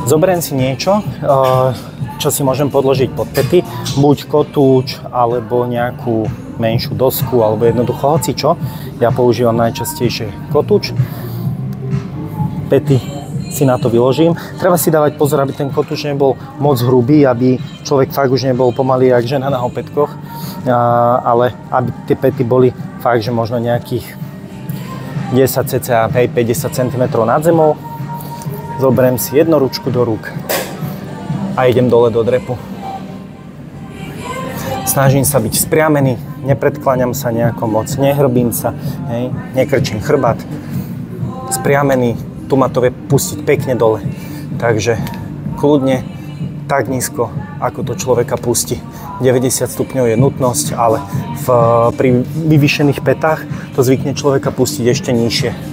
Zoberiem si niečo, čo si môžem podložiť pod pety, buď kotúč, alebo nejakú menšiu dosku, alebo jednoducho hocičo. Ja používam najčastejšie kotúč. Pety si na to vyložím. Treba si dávať pozor, aby ten kotúč nebol moc hrubý, aby človek fakt už nebol pomaly jak žena na opätkoch, ale aby tie pety boli fakt, že možno nejakých 10 cca 50 cm nad zemou. Zoberiem si jednu ručku do rúk a idem dole do drepu. Snažím sa byť spriamený, nepredkláňam sa nejako moc, nehrbím sa, hej, nekrčím chrbát. Spriamený, tu ma to vie pustiť pekne dole. Takže kľudne tak nízko, ako to človeka pustí. 90 stupňov je nutnosť, ale pri vyvýšených petách to zvykne človeka pustiť ešte nižšie.